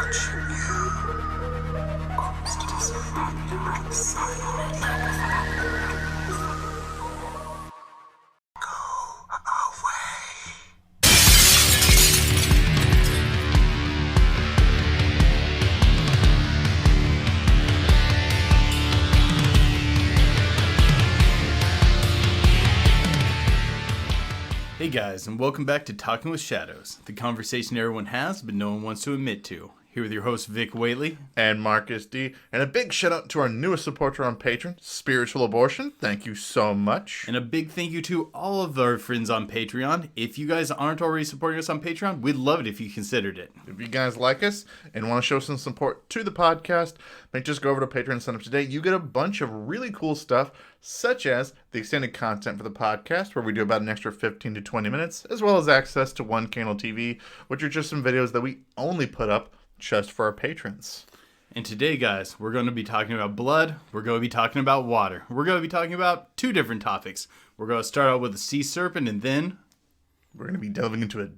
Hey guys, and welcome back to Talking with Shadows, the conversation everyone has but no one wants to admit to. Here with your host Vic Whaley. And Marcus D. And a big shout out to our newest supporter on Patreon, Spiritual Abortion. Thank you so much. And a big thank you to all of our friends on Patreon. If you guys aren't already supporting us on Patreon, we'd love it if you considered it. If you guys like us and want to show some support to the podcast, just go over to Patreon and sign up today. You get a bunch of really cool stuff, such as the extended content for the podcast, where we do about an extra 15 to 20 minutes, as well as access to One Candle TV, which are just some videos that we only put up just for our patrons. And today, guys, we're going to be talking about blood. We're going to be talking about water. We're going to be talking about two different topics. We're going to start out with a sea serpent, and then we're going to be delving into a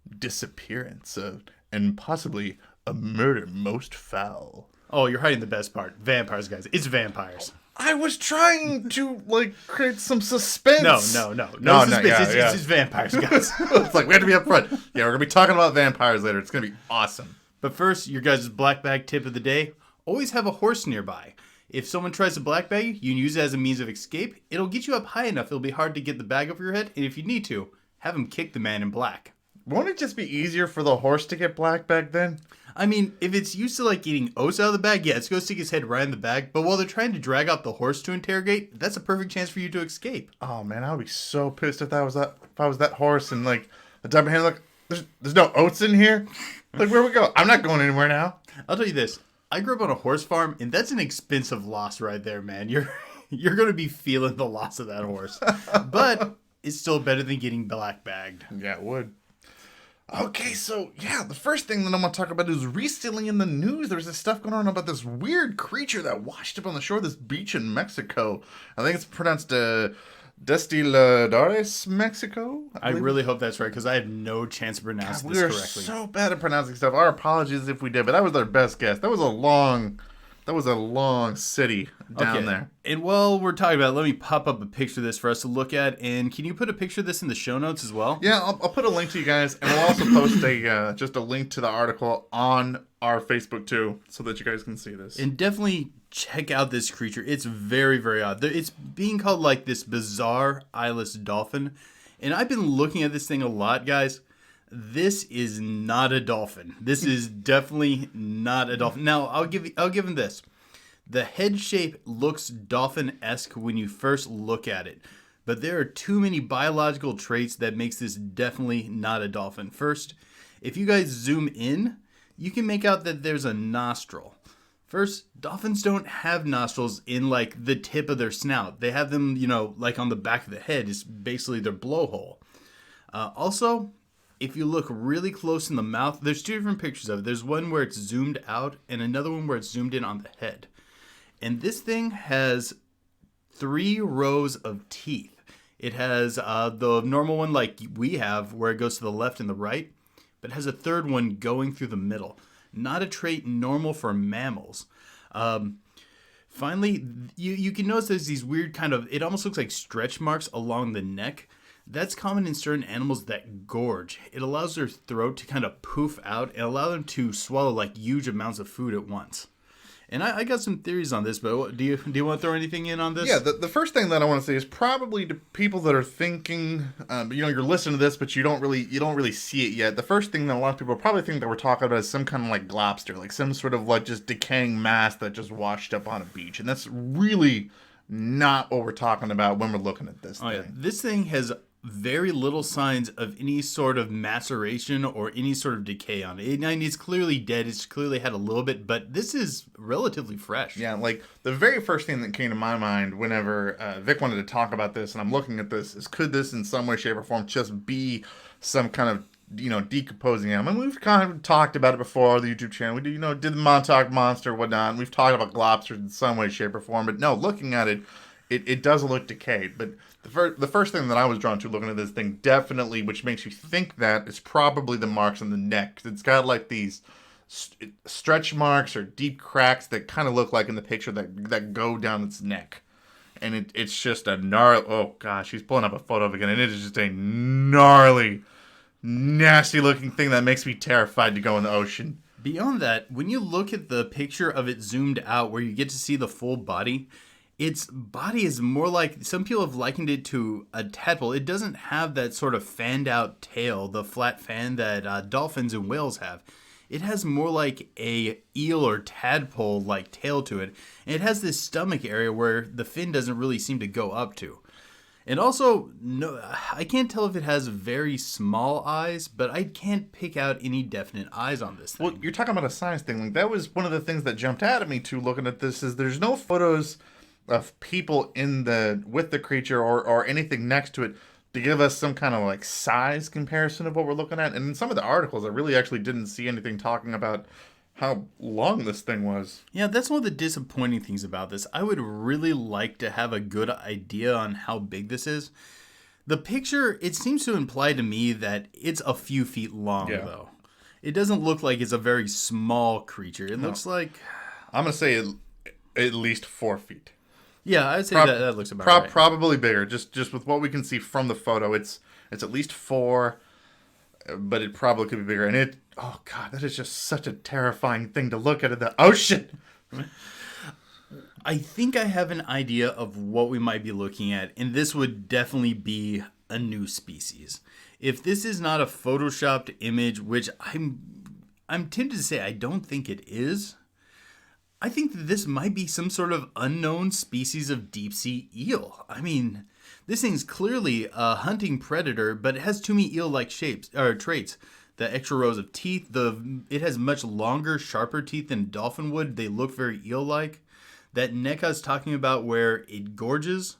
disappearance and possibly a murder most foul. Oh, you're hiding the best part. Vampires, guys. It's vampires. I was trying to, create some suspense. No suspense. It's just vampires, guys. It's like, we have to be up front. Yeah, we're going to be talking about vampires later. It's going to be awesome. But first, your guys' black bag tip of the day. Always have a horse nearby. If someone tries to black bag you, you can use it as a means of escape. It'll get you up high enough it'll be hard to get the bag over your head. And if you need to, have him kick the man in black. Won't it just be easier for the horse to get black bag then? I mean, if it's used to eating oats out of the bag, yeah, it's going to stick his head right in the bag. But while they're trying to drag out the horse to interrogate, that's a perfect chance for you to escape. Oh man, I would be so pissed if I was that horse and the type of hand there's no oats in here. Where we go? I'm not going anywhere now. I'll tell you this. I grew up on a horse farm, and that's an expensive loss right there, man. You're going to be feeling the loss of that horse. But it's still better than getting black bagged. Yeah, it would. Okay, so, yeah, the first thing that I'm going to talk about is recently in the news, there's this stuff going on about this weird creature that washed up on the shore of this beach in Mexico. I think it's pronounced Destiladeras, Mexico? I really hope that's right, because I have no chance of pronouncing this correctly. We are so bad at pronouncing stuff. Our apologies if we did, but that was our best guess. That was a long city down there. And while we're talking about it, let me pop up a picture of this for us to look at. And can you put a picture of this in the show notes as well? Yeah, I'll put a link to you guys, and we'll also post just a link to the article on our Facebook too, so that you guys can see this. And definitely check out this creature. It's very, very odd. It's being called this bizarre eyeless dolphin. And I've been looking at this thing a lot, guys. This is not a dolphin. This is definitely not a dolphin. Now, I'll give him this. The head shape looks dolphin-esque when you first look at it. But there are too many biological traits that makes this definitely not a dolphin. First, if you guys zoom in, you can make out that there's a nostril. First, dolphins don't have nostrils in the tip of their snout. They have them, on the back of the head. It's basically their blowhole. Also, if you look really close in the mouth, there's two different pictures of it. There's one where it's zoomed out and another one where it's zoomed in on the head. And this thing has 3 rows of teeth. It has the normal one like we have where it goes to the left and the right, but it has a third one going through the middle. Not a trait normal for mammals. Finally, you can notice there's these weird it almost looks like stretch marks along the neck. That's common in certain animals that gorge. It allows their throat to poof out and allow them to swallow huge amounts of food at once. And I got some theories on this, but do you want to throw anything in on this? Yeah, the first thing that I want to say is probably to people that are thinking, you're listening to this, but you don't really see it yet. The first thing that a lot of people probably think that we're talking about is some kind of globster, some sort of just decaying mass that just washed up on a beach, and that's really not what we're talking about when we're looking at this thing. Yeah. This thing has very little signs of any sort of maceration or any sort of decay on it. It's clearly dead. It's clearly had a little bit, but this is relatively fresh. Yeah, the very first thing that came to my mind whenever Vic wanted to talk about this, and I'm looking at this, is could this in some way, shape, or form just be some kind of decomposing animal? I mean, we've kind of talked about it before on the YouTube channel. We did the Montauk Monster, whatnot, and we've talked about lobsters in some way, shape, or form. But no, looking at it, it does look decayed. But the first thing that I was drawn to looking at this thing, definitely, which makes you think that, is probably the marks on the neck. It's got these stretch marks or deep cracks that kind of look like in the picture that go down its neck. And it's just a gnarly... Oh, gosh, he's pulling up a photo of it again, and it is just a gnarly, nasty-looking thing that makes me terrified to go in the ocean. Beyond that, when you look at the picture of it zoomed out where you get to see the full body, its body is more like... Some people have likened it to a tadpole. It doesn't have that sort of fanned-out tail, the flat fan that dolphins and whales have. It has more like a eel or tadpole-like tail to it. And it has this stomach area where the fin doesn't really seem to go up to. And also, no, I can't tell if it has very small eyes, but I can't pick out any definite eyes on this thing. Well, you're talking about a science thing. Like, that was one of the things that jumped out at me, too, looking at this, is there's no photos of people with the creature or anything next to it to give us some kind of like size comparison of what we're looking at. And in some of the articles, I really actually didn't see anything talking about how long this thing was. Yeah, that's one of the disappointing things about this. I would really like to have a good idea on how big this is. The picture, it seems to imply to me that it's a few feet long, though. It doesn't look like it's a very small creature. It looks like... I'm going to say at least 4 feet. Yeah, I'd say that looks about right. Probably bigger, just with what we can see from the photo. It's at least 4, but it probably could be bigger. And oh God, that is just such a terrifying thing to look at in the ocean. I think I have an idea of what we might be looking at, and this would definitely be a new species. If this is not a photoshopped image, which I'm tempted to say I don't think it is, I think that this might be some sort of unknown species of deep-sea eel. I mean, this thing's clearly a hunting predator, but it has too many eel-like shapes or traits. The extra rows of teeth, it has much longer, sharper teeth than dolphin would. They look very eel-like. That neck I was talking about where it gorges,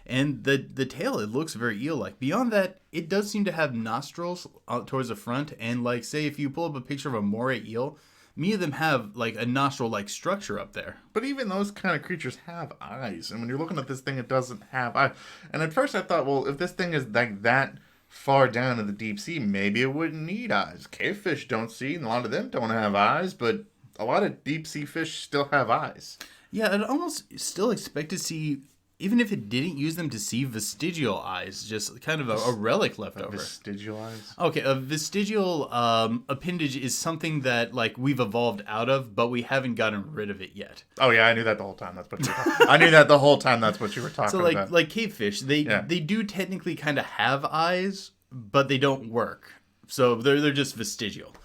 and the tail, it looks very eel-like. Beyond that, it does seem to have nostrils towards the front, and like, say, if you pull up a picture of a moray eel, many of them have like a nostril-like structure up there. But even those kind of creatures have eyes. And when you're looking at this thing, it doesn't have eyes. And at first I thought, well, if this thing is like that far down in the deep sea, maybe it wouldn't need eyes. Cavefish don't see, and a lot of them don't have eyes, but a lot of deep sea fish still have eyes. Yeah, I'd almost still expect to see, even if it didn't use them, to see vestigial eyes, just kind of a relic left over. Vestigial eyes? Okay, a vestigial appendage is something that like we've evolved out of, but we haven't gotten rid of it yet. Oh yeah, I knew that the whole time. That's what you were talking. I knew that the whole time. That's what you were talking about. So like cavefish, they do technically kind of have eyes, but they don't work. So they're just vestigial.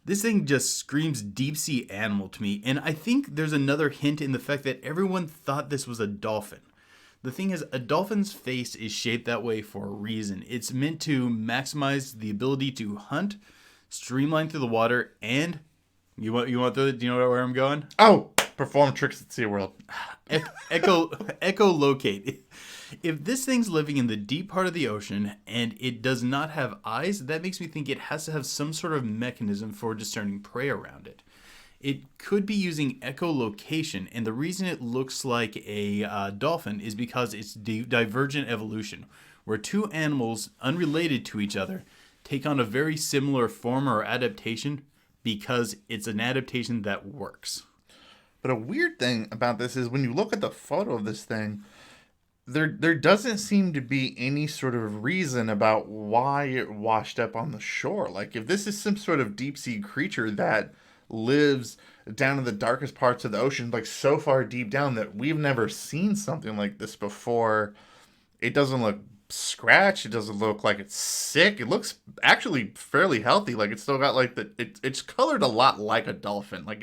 This thing just screams deep-sea animal to me, and I think there's another hint in the fact that everyone thought this was a dolphin. The thing is, a dolphin's face is shaped that way for a reason. It's meant to maximize the ability to hunt, streamline through the water, and... You want do you know where I'm going? Oh! Perform tricks at SeaWorld. Echolocate. If this thing's living in the deep part of the ocean and it does not have eyes, that makes me think it has to have some sort of mechanism for discerning prey around it. It could be using echolocation, and the reason it looks like a dolphin is because it's divergent evolution, where two animals unrelated to each other take on a very similar form or adaptation because it's an adaptation that works. But a weird thing about this is when you look at the photo of this thing, there doesn't seem to be any sort of reason about why it washed up on the shore. Like, if this is some sort of deep sea creature that lives down in the darkest parts of the ocean, like so far deep down that we've never seen something like this before, it doesn't look scratched. It doesn't look like it's sick. It looks actually fairly healthy. Like, it's still got like it's colored a lot like a dolphin. Like,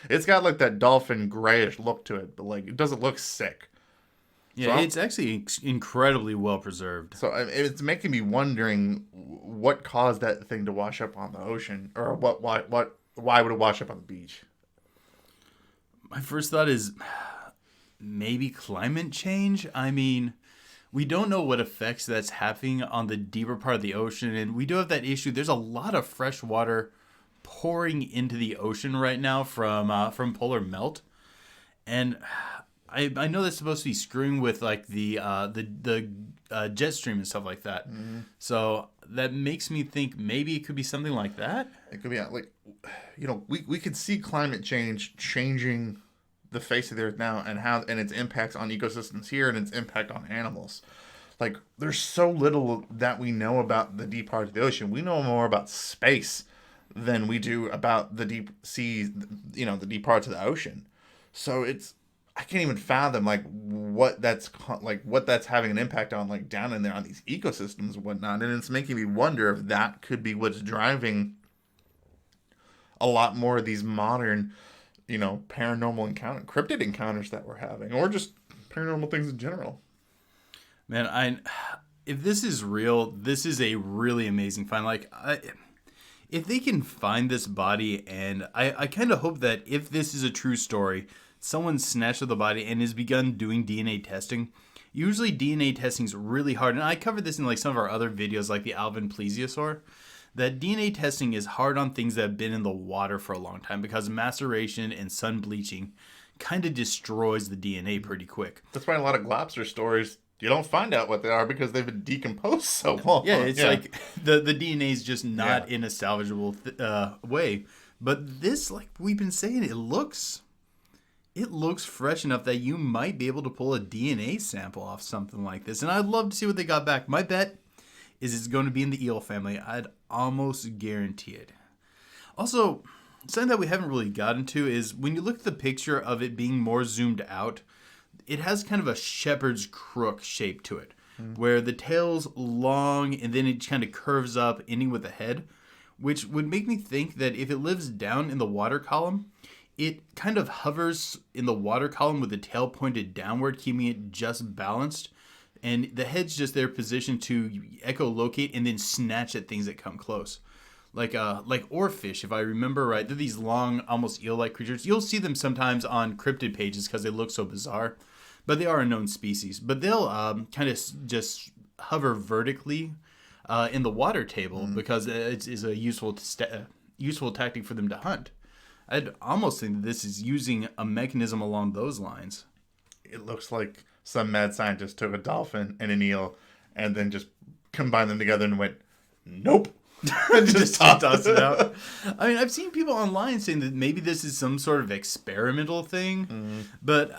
it's got like that dolphin grayish look to it, but like it doesn't look sick. Yeah, so it's actually incredibly well preserved. So it's making me wondering what caused that thing to wash up on the ocean, or why would it wash up on the beach? My first thought is maybe climate change. I mean, we don't know what effects that's having on the deeper part of the ocean, and we do have that issue. There's a lot of fresh water pouring into the ocean right now from polar melt, and I know that's supposed to be screwing with like the jet stream and stuff like that. Mm-hmm. So that makes me think maybe it could be something like that. It could be like we could see climate change changing the face of the earth now, and its impacts on ecosystems here and its impact on animals. Like, there's so little that we know about the deep parts of the ocean. We know more about space than we do about the deep sea, the deep parts of the ocean. So I can't even fathom what that's having an impact on, like, down in there on these ecosystems and whatnot. And it's making me wonder if that could be what's driving a lot more of these modern, paranormal cryptid encounters that we're having, or just paranormal things in general. Man, if this is real, this is a really amazing find. Like, if they can find this body, and I kind of hope that if this is a true story, someone snatched up the body and has begun doing DNA testing. Usually DNA testing is really hard, and I covered this in like some of our other videos, like the Alvin plesiosaur. That DNA testing is hard on things that have been in the water for a long time because maceration and sun bleaching kind of destroys the DNA pretty quick. That's why a lot of lobster stories, you don't find out what they are because they've been decomposed so long. Yeah, it's like the DNA is just not in a salvageable way. But this, like we've been saying, it looks fresh enough that you might be able to pull a DNA sample off something like this. And I'd love to see what they got back. My bet is it's going to be in the eel family. I'd almost guarantee it. Also, something that we haven't really gotten to is when you look at the picture of it being more zoomed out, it has kind of a shepherd's crook shape to it, where the tail's long and then it kind of curves up, ending with a head, which would make me think that if it lives down in the water column, it kind of hovers in the water column with the tail pointed downward, keeping it just balanced. And the head's just there positioned to echolocate and then snatch at things that come close. Like oarfish, if I remember right. They're these long, almost eel-like creatures. You'll see them sometimes on cryptid pages because they look so bizarre. But they are a known species. But they'll kind of just hover vertically in the water table because it is a useful tactic for them to hunt. I'd almost think that this is using a mechanism along those lines. It looks like some mad scientist took a dolphin and an eel and then just combined them together and went, nope. And just tossed it out. I mean, I've seen people online saying that maybe this is some sort of experimental thing, but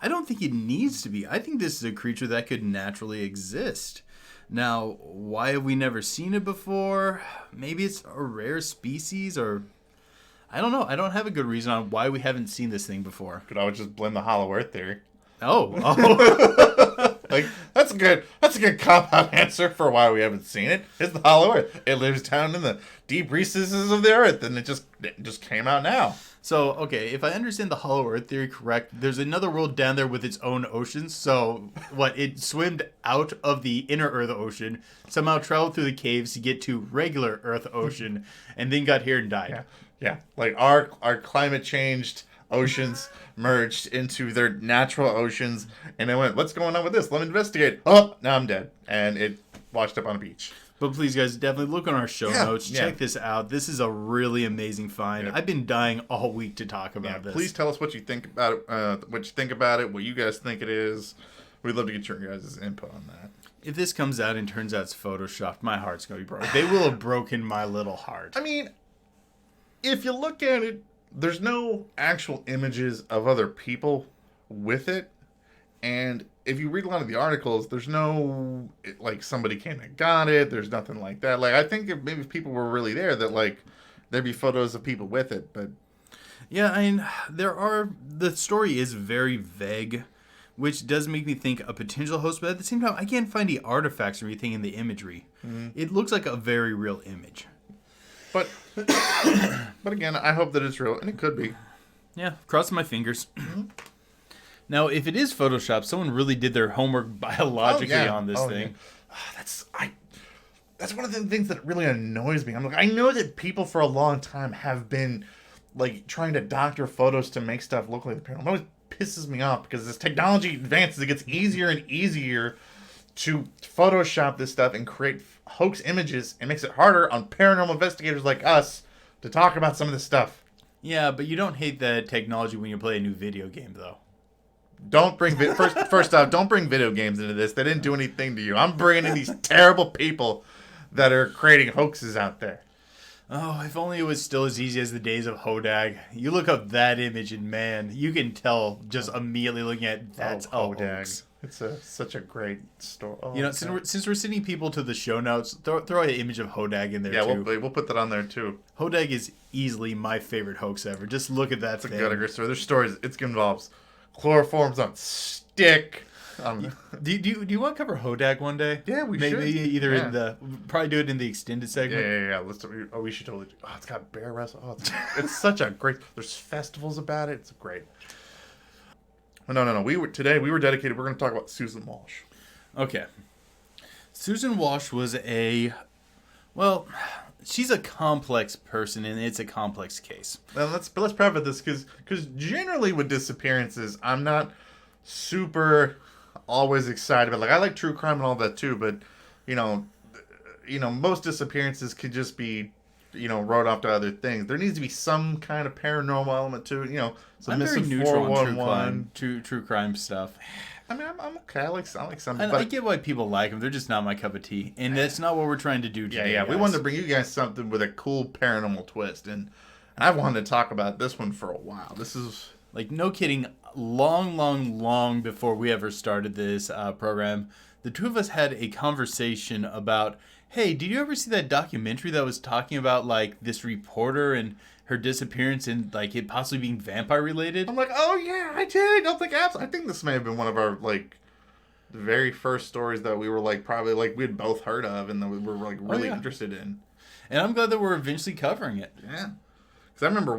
I don't think it needs to be. I think this is a creature that could naturally exist. Now, why have we never seen it before? Maybe it's a rare species, or I don't know. I don't have a good reason on why we haven't seen this thing before. Could always just blame the Hollow Earth theory. Oh. Like, that's a good cop-out answer for why we haven't seen it. It's the Hollow Earth. It lives down in the deep recesses of the Earth, and it just came out now. So, okay, if I understand the Hollow Earth theory correct, there's another world down there with its own oceans. So, it swam out of the inner Earth ocean, somehow traveled through the caves to get to regular Earth ocean, and then got here and died. Yeah. Like, our climate changed oceans merged into their natural oceans, and I went, what's going on with this? Let me investigate. Oh, now I'm dead. And it washed up on a beach. But please, guys, definitely look on our show notes. Check this out. This is a really amazing find. I've been dying all week to talk about this. Please tell us what you think about it, what you guys think it is. We'd love to get your guys' input on that. If this comes out and turns out it's photoshopped, my heart's going to be broken. They will have broken my little heart. I mean, if you look at it, there's no actual images of other people with it. And if you read a lot of the articles, there's no, like, somebody came and got it. There's nothing like that. Like, I think if people were really there, that, like, there'd be photos of people with it. But yeah, I mean, the story is very vague, which does make me think a potential host. But at the same time, I can't find the artifacts or anything in the imagery. It looks like a very real image. But again, I hope that it's real, and it could be. Yeah, crossing my fingers. Now, if it is Photoshop, someone really did their homework biologically on this thing. Yeah. That's one of the things that really annoys me. I'm like, I know that people for a long time have been like trying to doctor photos to make stuff look like the paranormal. It always pisses me off because as technology advances, it gets easier and easier to Photoshop this stuff and create hoax images, and makes it harder on paranormal investigators like us to talk about some of this stuff. Yeah, but you don't hate that technology when you play a new video game, though. Don't bring first off, don't bring video games into this. They didn't do anything to you. I'm bringing in these terrible people that are creating hoaxes out there. Oh, if only it was still as easy as the days of Hodag. You look up that image and man, you can tell just immediately looking at that's a hoax. It's such a great story. Oh, You know, since we're sending people to the show notes, throw an image of Hodag in there too. Yeah, we'll put that on there too. Hodag is easily my favorite hoax ever. Just look at that It's thing. a good story. There's stories. It involves chloroforms on stick. Do you want to cover Hodag one day? Yeah, we Maybe should. Either in the probably do it in the extended segment. Yeah. We should totally. Oh, it's got bear wrestle. Oh, it's such a great. There's festivals about it. It's great. Oh, no. We were dedicated. We're going to talk about Susan Walsh. Okay. Susan Walsh was she's a complex person, and it's a complex case. And let's preface this because generally with disappearances, I'm not super always excited about. Like I like true crime and all that too, but you know, most disappearances could just be wrote off to other things. There needs to be some kind of paranormal element to it. I'm very neutral on true crime stuff. I mean, I'm okay. I like some. And I get why people like them. They're just not my cup of tea, and that's not what we're trying to do today. Yeah. Guys. We wanted to bring you guys something with a cool paranormal twist, and I've wanted to talk about this one for a while. This is like no kidding. Long before we ever started this program, the two of us had a conversation about, hey, did you ever see that documentary that was talking about like this reporter and her disappearance and like it possibly being vampire related? I'm like, oh yeah, I did. I think this may have been one of our like the very first stories that we were like probably like we had both heard of and that we were like really interested in. And I'm glad that we're eventually covering it. Yeah. I remember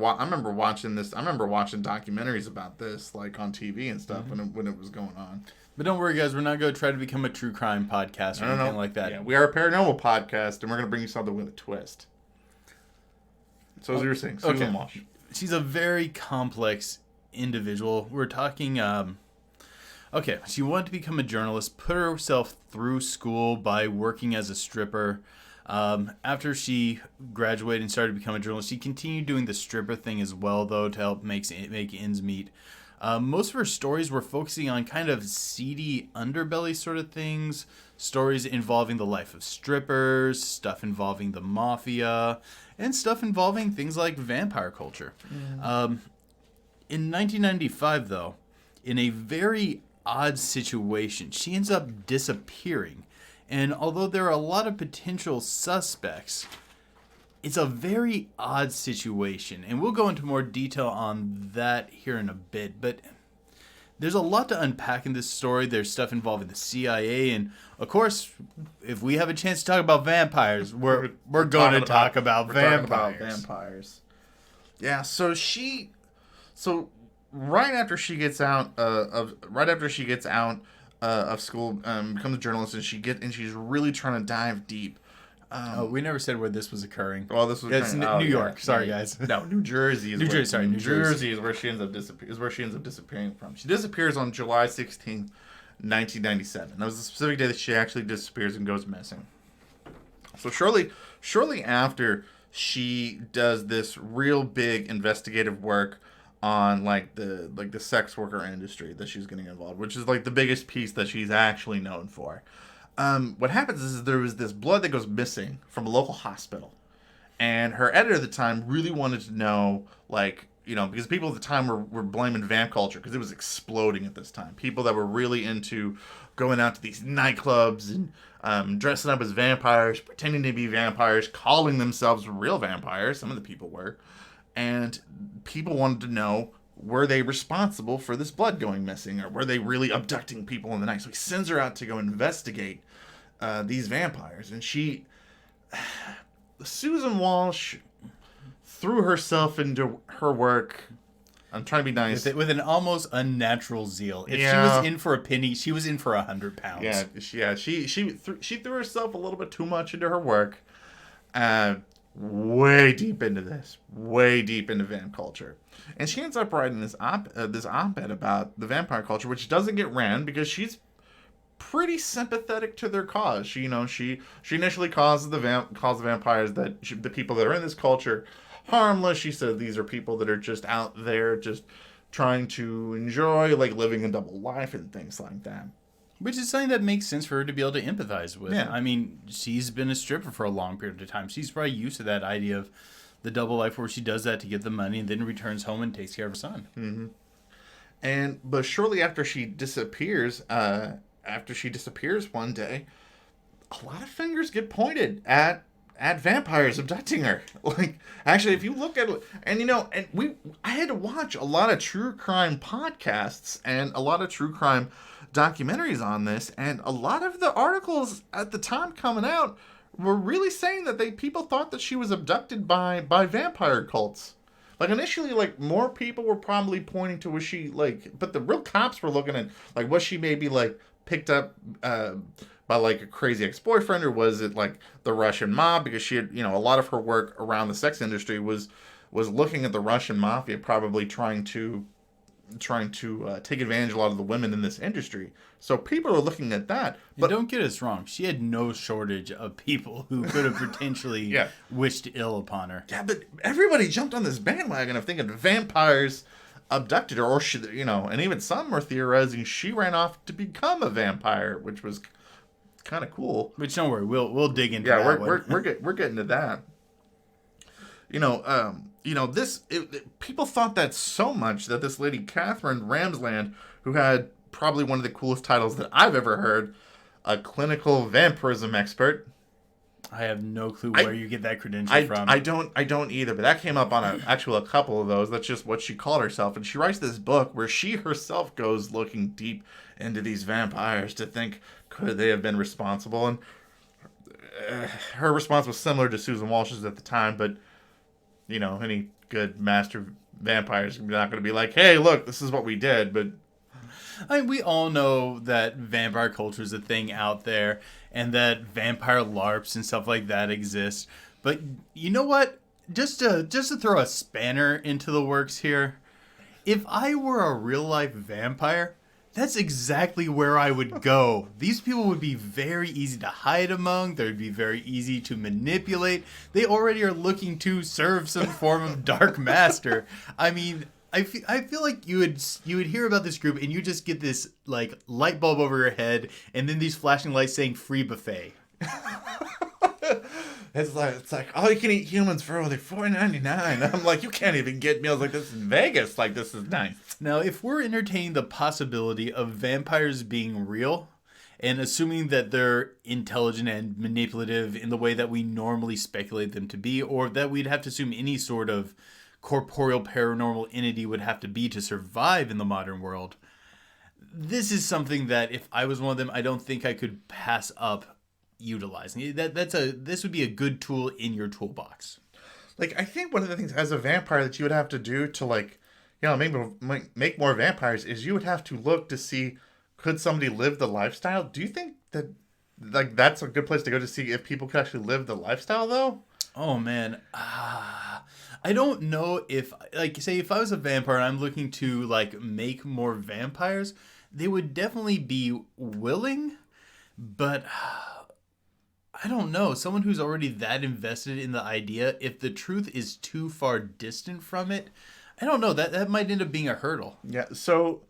watching this. I remember watching documentaries about this, like on TV and stuff, when it was going on. But don't worry, guys. We're not going to try to become a true crime podcast or anything like that. Yeah, we are a paranormal podcast, and we're going to bring you something with a twist. So as you were saying, Susan Walsh. She's a very complex individual. We're talking. Okay, she wanted to become a journalist. Put herself through school by working as a stripper. After she graduated and started to become a journalist, she continued doing the stripper thing as well, though, to help make ends meet. Most of her stories were focusing on kind of seedy underbelly sort of things, stories involving the life of strippers, stuff involving the mafia, and stuff involving things like vampire culture. In 1995, though, in a very odd situation, she ends up disappearing. And although there are a lot of potential suspects, it's a very odd situation. And we'll go into more detail on that here in a bit. But there's a lot to unpack in this story. There's stuff involving the CIA. And, of course, if we have a chance to talk about vampires, we're going to talk about vampires. Yeah, so right after she gets out of school, becomes a journalist, and she's really trying to dive deep. We never said where this was occurring. Well, this was New York. Sorry, guys. No, New Jersey. New Jersey is where she ends up disappearing from. She disappears on July 16th, 1997. That was the specific day that she actually disappears and goes missing. So shortly after she does this real big investigative work on the sex worker industry that she's getting involved, which is like the biggest piece that she's actually known for. What happens is there was this blood that goes missing from a local hospital, and her editor at the time really wanted to know, because people at the time were blaming vamp culture because it was exploding at this time. People that were really into going out to these nightclubs and dressing up as vampires, pretending to be vampires, calling themselves real vampires. Some of the people were. And people wanted to know, were they responsible for this blood going missing, or were they really abducting people in the night? So he sends her out to go investigate these vampires. And Susan Walsh threw herself into her work. I'm trying to be nice. With an almost unnatural zeal. If she was in for a penny, she was in for 100 pounds. Yeah. She threw herself a little bit too much into her work. Way deep into vamp culture, and she ends up writing this op-ed about the vampire culture, which doesn't get ran because she's pretty sympathetic to their cause. She initially calls the vampires the people that are in this culture harmless. She said these are people that are just out there just trying to enjoy living a double life and things like that. Which is something that makes sense for her to be able to empathize with. Yeah. I mean, she's been a stripper for a long period of time. She's probably used to that idea of the double life where she does that to get the money and then returns home and takes care of her son. Mm-hmm. But shortly after she disappears, one day, a lot of fingers get pointed at vampires abducting her. Like, actually, if you look at it, and I had to watch a lot of true crime podcasts and a lot of true crime documentaries on this, and a lot of the articles at the time coming out were really saying that people thought that she was abducted by vampire cults. Like, initially, like, more people were probably pointing to was she, like, but the real cops were looking at, like, was she maybe, like, picked up by, like, a crazy ex-boyfriend, or was it, like, the Russian mob? Because she had, a lot of her work around the sex industry was looking at the Russian Mafia, probably trying to take advantage of a lot of the women in this industry. So people are looking at that. But don't get us wrong. She had no shortage of people who could have potentially wished ill upon her. Yeah, but everybody jumped on this bandwagon of thinking vampires abducted her, or she, and even some were theorizing she ran off to become a vampire, which was kind of cool. Which, don't worry, we'll dig into that. We're getting to that. People thought that so much that this lady, Catherine Ramsland, who had probably one of the coolest titles that I've ever heard, a clinical vampirism expert. I have no clue where you get that credential from. I don't either, but that came up on a couple of those. That's just what she called herself. And she writes this book where she herself goes looking deep into these vampires to think, could they have been responsible? And her response was similar to Susan Walsh's at the time, but any good master vampires are not going to be like, hey, look, this is what we did. But I mean, we all know that vampire culture is a thing out there, and that vampire LARPs and stuff like that exist. But you know what? Just to throw a spanner into the works here, if I were a real life vampire, that's exactly where I would go. These people would be very easy to hide among. They would be very easy to manipulate. They already are looking to serve some form of dark master. I mean, I feel like you would hear about this group and you just get this like light bulb over your head and then these flashing lights saying free buffet. It's like all you can eat humans for only $4.99. I'm like, you can't even get meals like this in Vegas. Like, this is nice. Now, if we're entertaining the possibility of vampires being real and assuming that they're intelligent and manipulative in the way that we normally speculate them to be, or that we'd have to assume any sort of corporeal paranormal entity would have to be to survive in the modern world, this is something that if I was one of them, I don't think I could pass up utilizing. This would be a good tool in your toolbox. Like, I think one of the things as a vampire that you would have to do to, like, maybe make more vampires is you would have to look to see, could somebody live the lifestyle? Do you think that, like, that's a good place to go to see if people could actually live the lifestyle, though? Oh, man. I don't know if, like, say, if I was a vampire and I'm looking to, like, make more vampires, they would definitely be willing, but I don't know. Someone who's already that invested in the idea, if the truth is too far distant from it, I don't know. That might end up being a hurdle. Yeah, so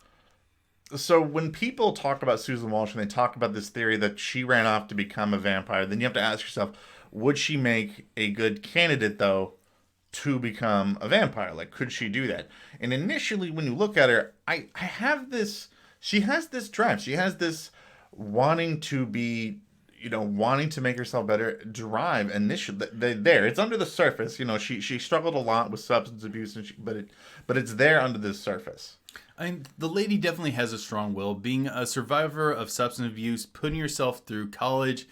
when people talk about Susan Walsh and they talk about this theory that she ran off to become a vampire, then you have to ask yourself, would she make a good candidate, though, to become a vampire? Like, could she do that? And initially, when you look at her, I have this, she has this drive. She has this wanting to be, wanting to make herself better drive initially. There, it's under the surface. She struggled a lot with substance abuse, but it's there under the surface. I mean, the lady definitely has a strong will. Being a survivor of substance abuse, putting yourself through college,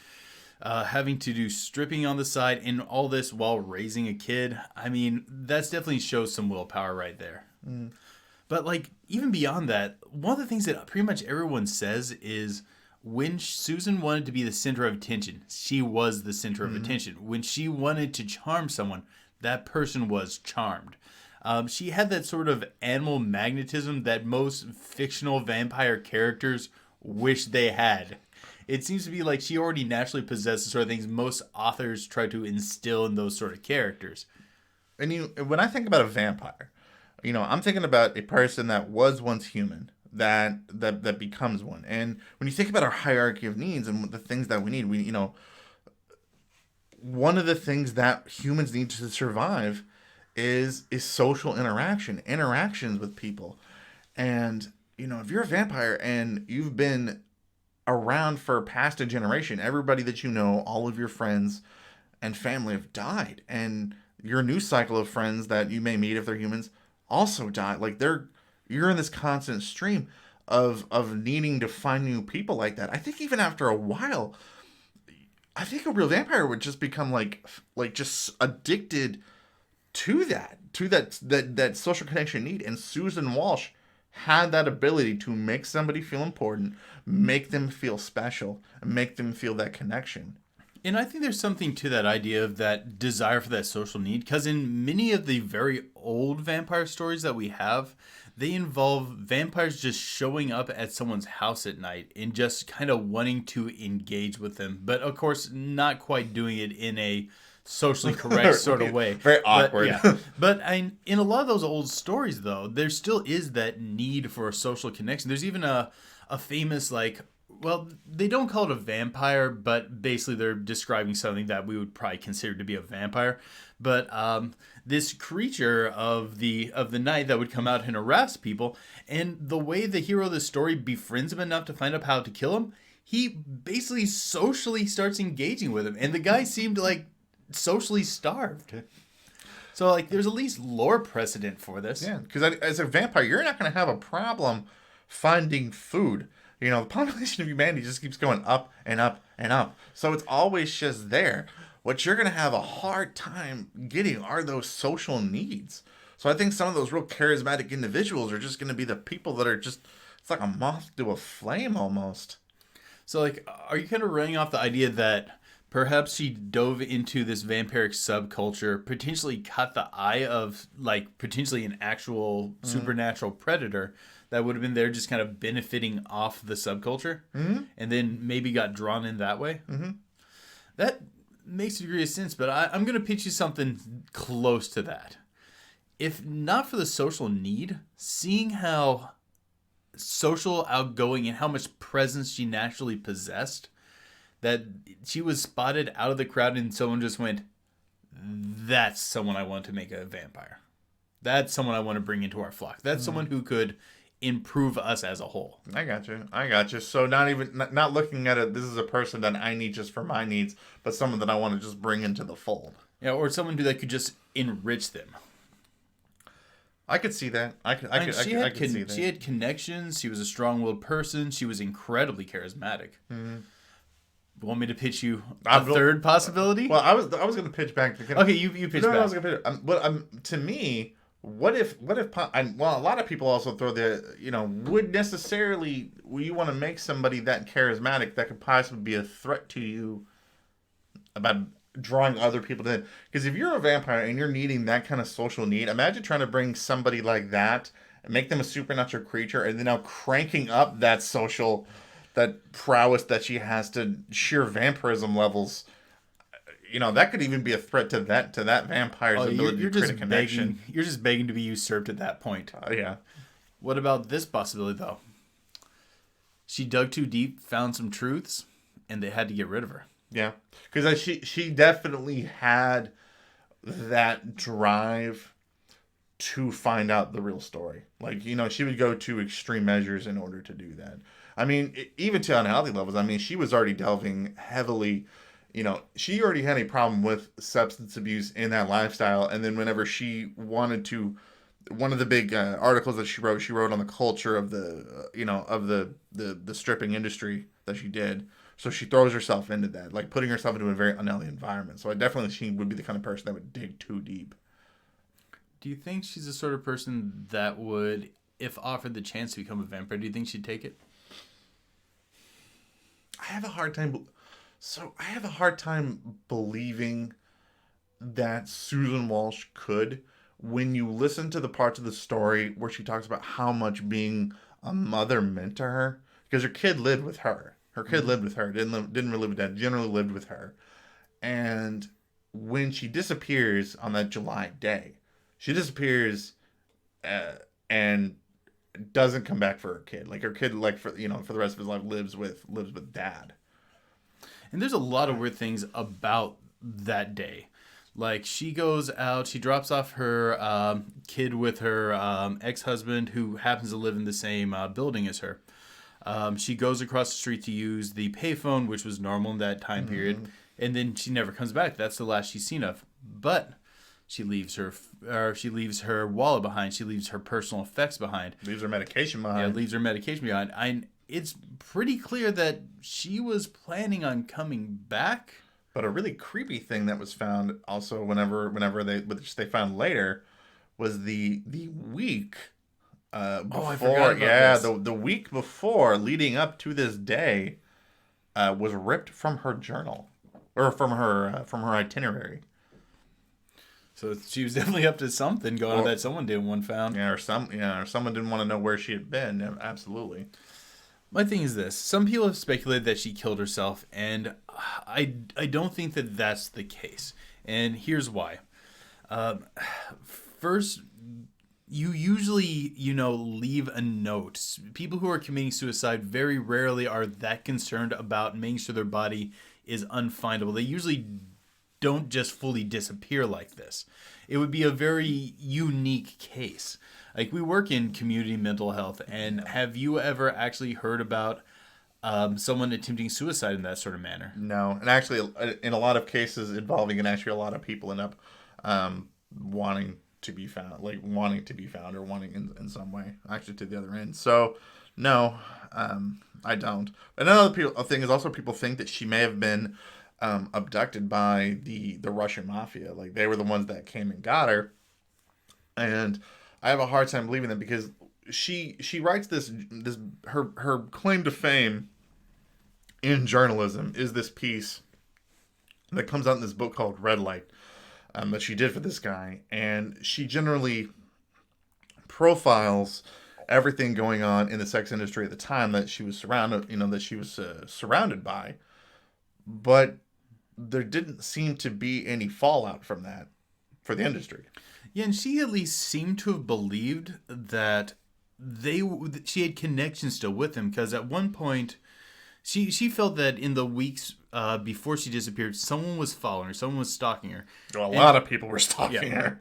having to do stripping on the side, and all this while raising a kid. I mean, that's definitely shows some willpower right there. Mm. But, like, even beyond that, one of the things that pretty much everyone says is when Susan wanted to be the center of attention, she was the center of attention. When she wanted to charm someone, that person was charmed. She had that sort of animal magnetism that most fictional vampire characters wish they had. It seems to be like she already naturally possessed the sort of things most authors try to instill in those sort of characters. And when I think about a vampire, I'm thinking about a person that was once human, that becomes one. And when you think about our hierarchy of needs and the things that we need, one of the things that humans need to survive is social interactions with people. And if you're a vampire and you've been around for past a generation, everybody that you know, all of your friends and family have died, and your new cycle of friends that you may meet if they're humans also die. Like you're in this constant stream of needing to find new people like that. I think even after a while, I think a real vampire would just become like just addicted to that social connection need. And Susan Walsh had that ability to make somebody feel important, make them feel special, and make them feel that connection. And I think there's something to that idea of that desire for that social need, because in many of the very old vampire stories that we have, they involve vampires just showing up at someone's house at night and just kind of wanting to engage with them. But of course, not quite doing it in a socially correct sort of way. Very awkward. But in a lot of those old stories, though, there still is that need for a social connection. There's even a famous, well, they don't call it a vampire, but basically they're describing something that we would probably consider to be a vampire. But this creature of the night that would come out and harass people, and the way the hero of the story befriends him enough to find out how to kill him, he basically socially starts engaging with him, and the guy seemed socially starved. So there's at least lore precedent for this. Yeah, because as a vampire, you're not going to have a problem finding food. The population of humanity just keeps going up and up and up. So it's always just there. What you're going to have a hard time getting are those social needs. So I think some of those real charismatic individuals are just going to be the people that are just, it's like a moth to a flame almost. So are you kind of running off the idea that perhaps she dove into this vampiric subculture, potentially caught the eye of potentially an actual supernatural predator that would have been there just kind of benefiting off the subculture, and then maybe got drawn in that way? That makes a degree of sense, but I'm going to pitch you something close to that. If not for the social need, seeing how social, outgoing, and how much presence she naturally possessed, that she was spotted out of the crowd and someone just went, that's someone I want to make a vampire. That's someone I want to bring into our flock. That's someone who could improve us as a whole. I got you. So not looking at it, this is a person that I need just for my needs, but someone that I want to just bring into the fold. Yeah, or someone that could just enrich them. I could see that. I could see that. She had connections. She was a strong-willed person. She was incredibly charismatic. Want me to pitch you a third possibility? Well, I was going to pitch back. Okay, you pitch back. I was going to pitch. But to me, what if a lot of people also throw would necessarily you want to make somebody that charismatic that could possibly be a threat to you about drawing other people to, because if you're a vampire and you're needing that kind of social need, imagine trying to bring somebody like that and make them a supernatural creature, and then now cranking up that prowess that she has to sheer vampirism levels. That could even be a threat to that vampire's ability to create a connection. You're just begging to be usurped at that point. Yeah. What about this possibility, though? She dug too deep, found some truths, and they had to get rid of her. Yeah. Because she definitely had that drive to find out the real story. She would go to extreme measures in order to do that. I mean, even to unhealthy levels. I mean, she was already delving heavily. She already had a problem with substance abuse in that lifestyle. And then whenever she wanted to, one of the big articles that she wrote on the culture of the stripping industry that she did. So she throws herself into that, putting herself into a very unhealthy environment. So she would be the kind of person that would dig too deep. Do you think she's the sort of person that would, if offered the chance to become a vampire, do you think she'd take it? I have a hard time believing that Susan Walsh could, when you listen to the parts of the story where she talks about how much being a mother meant to her, because her kid lived with her. Her kid lived with her. Didn't really live with dad. Generally lived with her. And when she disappears on that July day, she disappears, and doesn't come back for her kid. Like her kid, like for for the rest of his life lives with dad. And there's a lot of weird things about that day. Like she goes out, she drops off her kid with her ex-husband who happens to live in the same building as her. She goes across the street to use the payphone, which was normal in that time period, and then she never comes back. That's the last she's seen of. But she leaves her wallet behind. She leaves her personal effects behind. Leaves her medication behind. Yeah, leaves her medication behind. It's pretty clear that she was planning on coming back. But a really creepy thing that was found also whenever which they found later was the week before. I forgot about this. The week before leading up to this day was ripped from her journal or from her itinerary. So she was definitely up to something going on that someone didn't want found. Yeah, or someone didn't want to know where she had been. Yeah, absolutely. My thing is this. Some people have speculated that she killed herself, and I don't think that that's the case. And here's why. First, you usually, leave a note. People who are committing suicide very rarely are that concerned about making sure their body is unfindable. They usually don't just fully disappear like this. It would be a very unique case. Like, we work in community mental health, and have you ever actually heard about someone attempting suicide in that sort of manner? No, and actually, in a lot of cases involving, and actually a lot of people end up wanting to be found, or wanting in some way, actually to the other end. So, no, I don't. Another thing is also people think that she may have been abducted by the Russian Mafia. Like, they were the ones that came and got her, and I have a hard time believing that because she writes this her claim to fame in journalism is this piece that comes out in this book called Red Light that she did for this guy, and she generally profiles everything going on in the sex industry at the time that she was surrounded by, but there didn't seem to be any fallout from that for the industry. Yeah, and she at least seemed to have believed that she had connections still with him, because at one point she felt that in the weeks before she disappeared, someone was following her, someone was stalking her. Well, a lot of people were stalking her.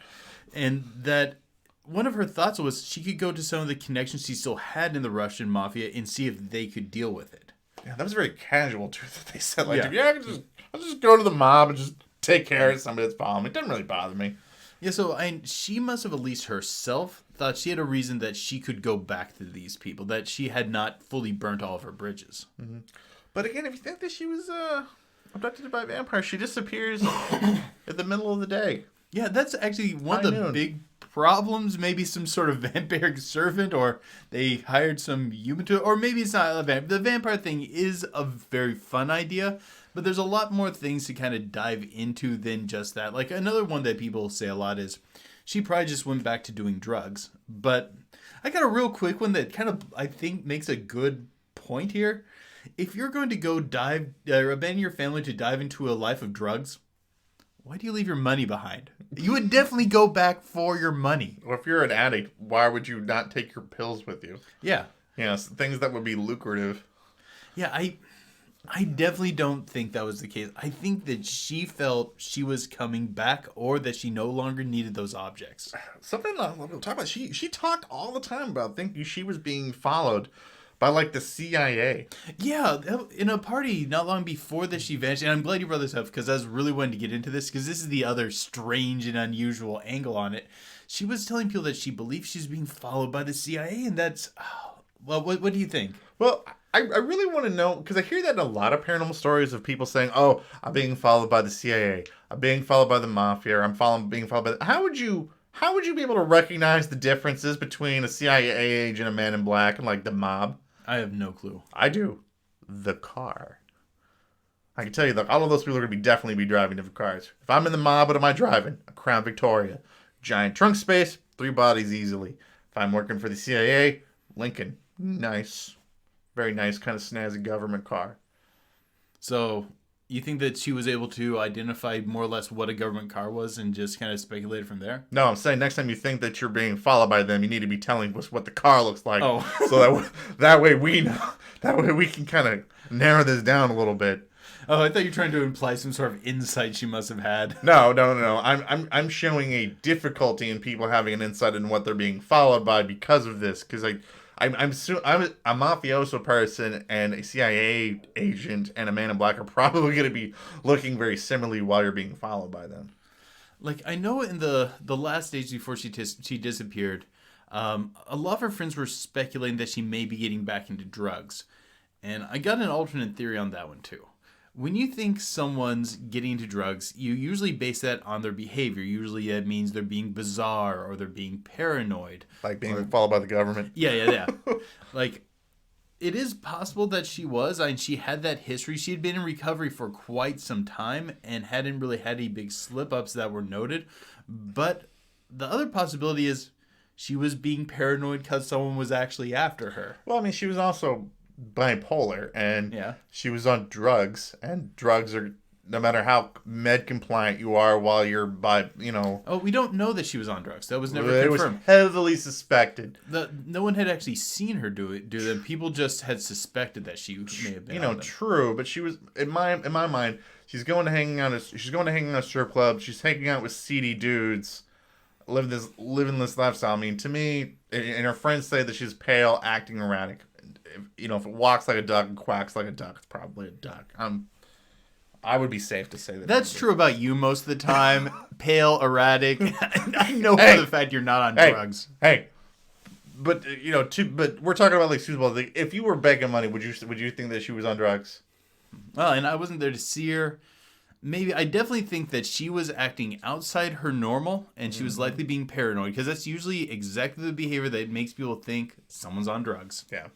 And that one of her thoughts was she could go to some of the connections she still had in the Russian Mafia and see if they could deal with it. Yeah, that was very casual too. That they said, like, I'll just go to the mob and just take care of somebody that's following me. It doesn't really bother me. Yeah, so she must have at least herself thought she had a reason that she could go back to these people, that she had not fully burnt all of her bridges. Mm-hmm. But again, if you think that she was abducted by a vampire, she disappears at the middle of the day. Yeah, that's actually one of the big problems. Maybe some sort of vampiric servant, or they hired some human to, or maybe it's not a vampire. The vampire thing is a very fun idea, but there's a lot more things to kind of dive into than just that. Like, another one that people say a lot is she probably just went back to doing drugs. But I got a real quick one that kind of, I think, makes a good point here. If you're going to go abandon your family to dive into a life of drugs, why do you leave your money behind? You would definitely go back for your money. Or if you're an addict, why would you not take your pills with you? Yeah. Things that would be lucrative. Yeah, I definitely don't think that was the case. I think that she felt she was coming back, or that she no longer needed those objects. Something we'll talk about. She talked all the time about thinking she was being followed by, like, the CIA. Yeah, in a party not long before that she vanished. And I'm glad you brought this up, because I was really wanting to get into this, because this is the other strange and unusual angle on it. She was telling people that she believes she's being followed by the CIA, and that's... well, what do you think? Well, I really want to know, because I hear that in a lot of paranormal stories of people saying, oh, I'm being followed by the CIA. I'm being followed by the Mafia. I'm being followed by... How would you be able to recognize the differences between a CIA agent, a man in black, and, like, the mob? I have no clue. I do. The car. I can tell you that all of those people are going to definitely be driving different cars. If I'm in the mob, what am I driving? A Crown Victoria. Giant trunk space, 3 bodies easily. If I'm working for the CIA, Lincoln. Nice. Very nice, kind of snazzy government car. So, You think that she was able to identify more or less what a government car was and just kind of speculate from there? No, I'm saying next time you think that you're being followed by them, you need to be telling us what the car looks like. Oh. So that way we know. That way we can kind of narrow this down a little bit. Oh, I thought you were trying to imply some sort of insight she must have had. No. I'm showing a difficulty in people having an insight in what they're being followed by because of this. Because I'm a mafioso person and a CIA agent and a Man in Black are probably going to be looking very similarly while you're being followed by them. Like, I know in the last days before she disappeared, a lot of her friends were speculating that she may be getting back into drugs. And I got an alternate theory on that one, too. When you think someone's getting into drugs, you usually base that on their behavior. Usually that means they're being bizarre or they're being paranoid. Like being followed by the government. Yeah. Like, it is possible that she was. I mean, she had that history. She had been in recovery for quite some time and hadn't really had any big slip-ups that were noted. But the other possibility is she was being paranoid because someone was actually after her. Well, I mean, she was also bipolar and she was on drugs, and drugs are, no matter how med compliant you are while you're Oh, we don't know that she was on drugs. That was never it confirmed. was heavily suspected. No one had actually seen her do them. People just had suspected that she may have been on them. True, but she was in my mind, she's going to hang out a strip club, she's hanging out with seedy dudes, living this lifestyle. I mean, to me, and her friends say that she's pale, acting erratic. If it walks like a duck and quacks like a duck, it's probably a duck. I would be safe to say that. That's true about you most of the time. Pale, erratic. I know for the fact you're not on drugs. Hey, but but we're talking about like Susan Walsh. Like, if you were begging money, would you think that she was on drugs? Well, and I wasn't there to see her. Maybe I definitely think that she was acting outside her normal, and she was likely being paranoid, because that's usually exactly the behavior that makes people think someone's on drugs. Yeah.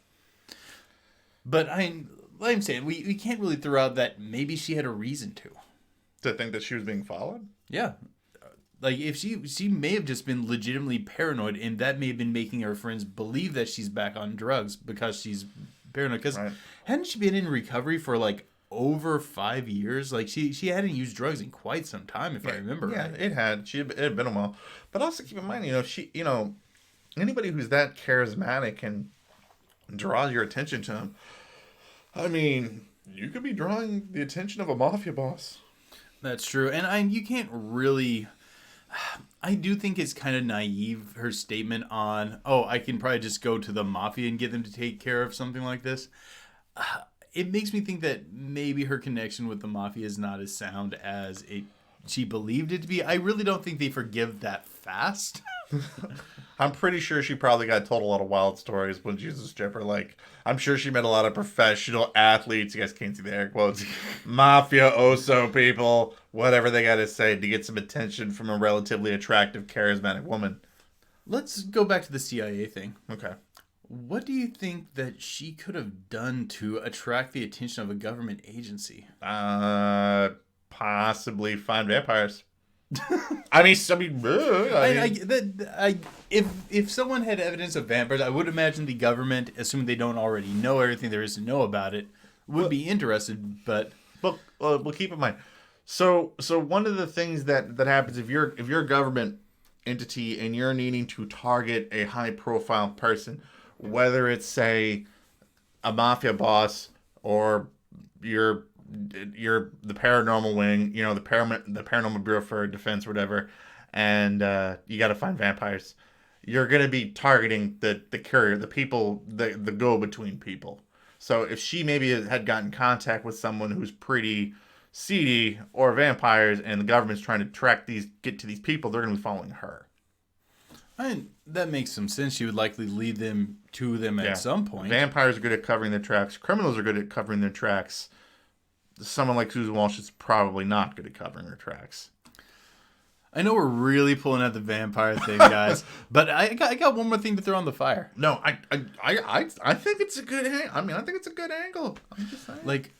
But like I'm saying, we can't really throw out that maybe she had a reason to think that she was being followed. Yeah, like if she may have just been legitimately paranoid, and that may have been making her friends believe that she's back on drugs because she's paranoid. Because hadn't she been in recovery for like over 5 years? Like she hadn't used drugs in quite some time, if I remember. Yeah, right. it had. It had been a while. But also keep in mind, anybody who's that charismatic and draws your attention to them. I mean, you could be drawing the attention of a mafia boss. That's true. And you can't really... I do think it's kind of naive, her statement on, I can probably just go to the mafia and get them to take care of something like this. It makes me think that maybe her connection with the mafia is not as sound as she believed it to be. I really don't think they forgive that fast. I'm pretty sure she probably got told a lot of wild stories when she was a stripper. Like, I'm sure she met a lot of professional athletes. You guys can't see the air quotes. Mafioso people, whatever they got to say to get some attention from a relatively attractive, charismatic woman. Let's go back to the CIA thing. Okay. What do you think that she could have done to attract the attention of a government agency? Possibly find vampires. If someone had evidence of vampires, I would imagine the government, assuming they don't already know everything there is to know about it, would be interested. But we'll keep in mind. So one of the things that happens if you're a government entity and you're needing to target a high profile person, whether it's say a mafia boss or you're the paranormal wing, the paranormal bureau for defense, whatever, and you got to find vampires. You're gonna be targeting the courier, the people, the go between people. So if she maybe had gotten contact with someone who's pretty seedy or vampires, and the government's trying to get to these people, they're gonna be following her. That makes some sense. She would likely lead them to them at some point. Vampires are good at covering their tracks. Criminals are good at covering their tracks. Someone like Susan Walsh is probably not good at covering her tracks. I know we're really pulling out the vampire thing, guys, but I got one more thing to throw on the fire. No, I think it's a good angle. I think it's a good angle. I'm just saying. Like,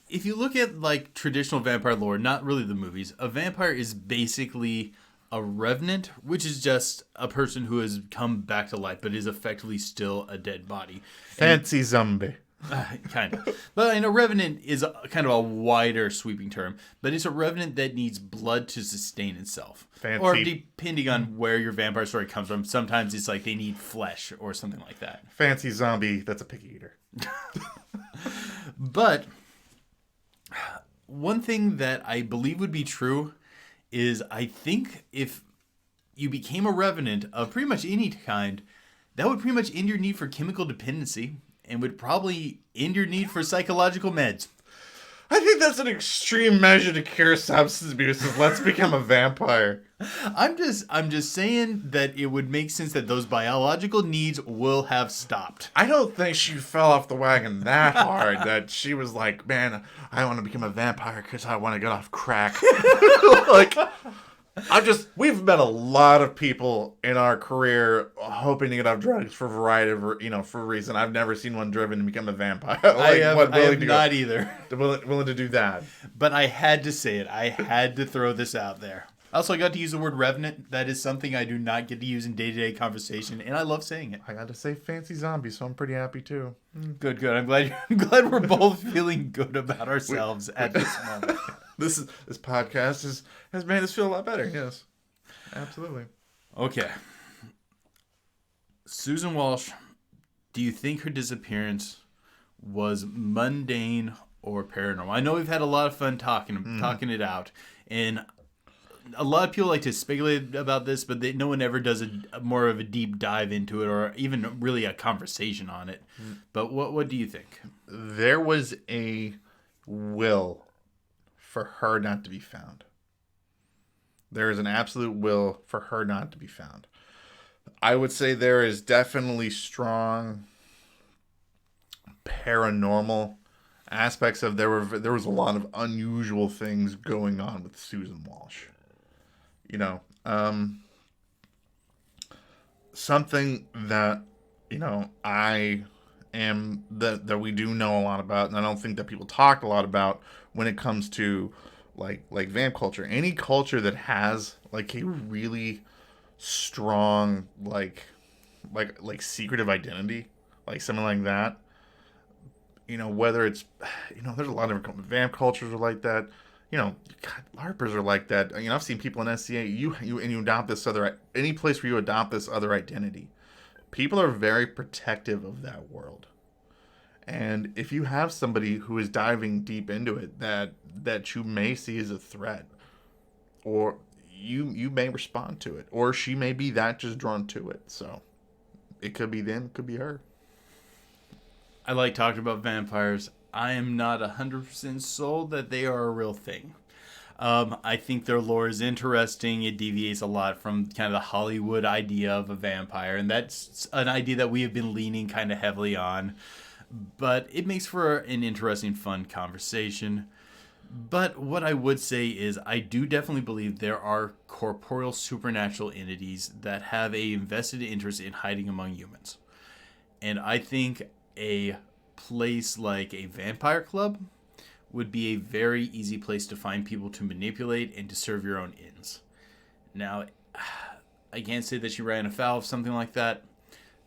if you look at like traditional vampire lore, not really the movies, a vampire is basically a revenant, which is just a person who has come back to life but is effectively still a dead body. Fancy zombie. Kind of. But I know revenant is kind of a wider sweeping term, but it's a revenant that needs blood to sustain itself. Fancy. Or depending on where your vampire story comes from, sometimes it's like they need flesh or something like that. Fancy zombie that's a picky eater. But one thing that I believe would be true is I think if you became a revenant of pretty much any kind, that would pretty much end your need for chemical dependency and would probably end your need for psychological meds. I think that's an extreme measure to cure substance abuse. Let's become a vampire. I'm just saying that it would make sense that those biological needs will have stopped. I don't think she fell off the wagon that hard that she was like, man, I want to become a vampire because I want to get off crack. Like, we've met a lot of people in our career hoping to get off drugs for a variety of, for a reason. I've never seen one driven to become a vampire. I have not either. Willing to do that. But I had to say it. I had to throw this out there. Also, I got to use the word revenant. That is something I do not get to use in day-to-day conversation, and I love saying it. I got to say fancy zombie, so I'm pretty happy too. Good. I'm glad we're both feeling good about ourselves at this moment. This podcast has made us feel a lot better. Yes, absolutely. Okay. Susan Walsh, do you think her disappearance was mundane or paranormal? I know we've had a lot of fun talking it out, and a lot of people like to speculate about this, but no one ever does more of a deep dive into it or even really a conversation on it. But what do you think? There was a will for her not to be found. There is an absolute will for her not to be found. I would say there is definitely strong paranormal aspects of there was a lot of unusual things going on with Susan Walsh. Something that, I am that we do know a lot about, and I don't think that people talk a lot about when it comes to like vamp culture. Any culture that has like a really strong like secretive identity, like something like that. Whether it's there's a lot of vamp cultures are like that. LARPers are like that. I've seen people in SCA. You adopt this any place where you adopt this other identity. People are very protective of that world. And if you have somebody who is diving deep into it that you may see as a threat, or you may respond to it, or she may be that just drawn to it. So it could be them, it could be her. I like talking about vampires. I am not 100% sold that they are a real thing. I think their lore is interesting. It deviates a lot from kind of the Hollywood idea of a vampire, and that's an idea that we have been leaning kind of heavily on. But it makes for an interesting, fun conversation. But what I would say is I do definitely believe there are corporeal supernatural entities that have a vested interest in hiding among humans. And I think a place like a vampire club would be a very easy place to find people to manipulate and to serve your own ends. Now, I can't say that you ran afoul of something like that,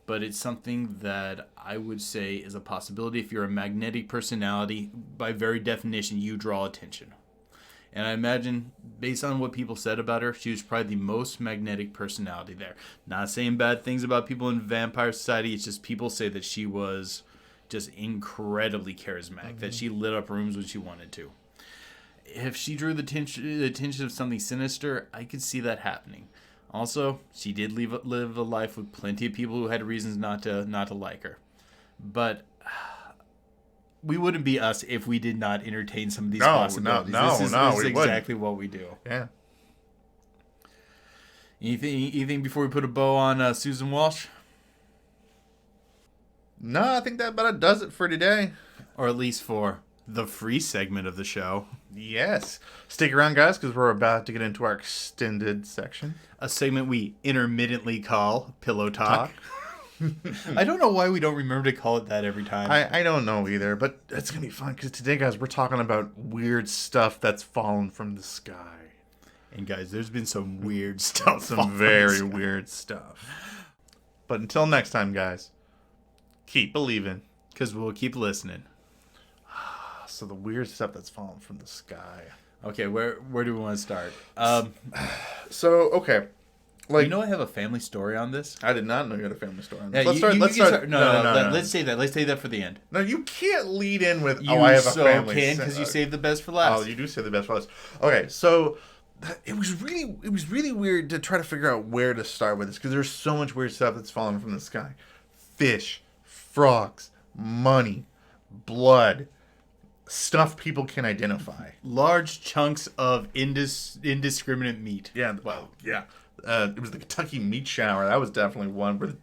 but it's something that I would say is a possibility. If you're a magnetic personality, by very definition, you draw attention. And I imagine, based on what people said about her, she was probably the most magnetic personality there. Not saying bad things about people in Vampire Society, it's just people say that she was just incredibly charismatic, that she lit up rooms when she wanted to. If she drew the attention of something sinister, I could see that happening. Also, she did live a life with plenty of people who had reasons not to like her. But we wouldn't be us if we did not entertain some of these possibilities. This is exactly what we do. Yeah. Anything before we put a bow on Susan Walsh? No, I think that about does it for today. Or at least for the free segment of the show. Yes. Stick around, guys, because we're about to get into our extended section. A segment we intermittently call Pillow Talk. I don't know why we don't remember to call it that every time. I don't know either, but it's going to be fun because today, guys, we're talking about weird stuff that's fallen from the sky. And, guys, there's been some weird stuff. Some very weird stuff. But until next time, guys, keep believing. Because we'll keep listening. So the weird stuff that's fallen from the sky. Okay, where do we want to start? So, okay. Like, You know I have a family story on this? I did not know you had a family story on Yeah, this. let's start. No. Let's say that. Let's say that for the end. No, you can't lead in with, You I have a so family. can, because you saved the best for last. Oh, you do say the best for last. Okay, so it was really weird to try to figure out where to start with this, because there's so much weird stuff that's fallen from the sky. Fish, frogs, money, blood, stuff people can identify. Large chunks of indiscriminate meat. Yeah, well, yeah. It was the Kentucky meat shower. That was definitely one. But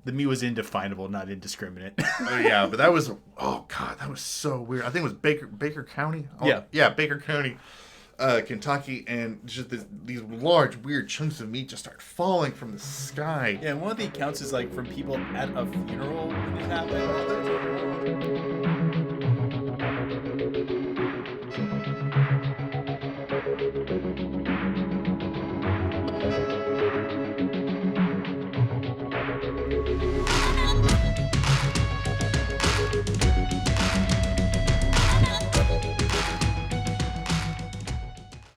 The meat was indefinable, not indiscriminate. yeah, but that was, oh god, that was so weird. I think it was Baker County. Oh, yeah, Baker County, Kentucky, and just these large weird chunks of meat just start falling from the sky. Yeah, and one of the accounts is like from people at a funeral when it happened.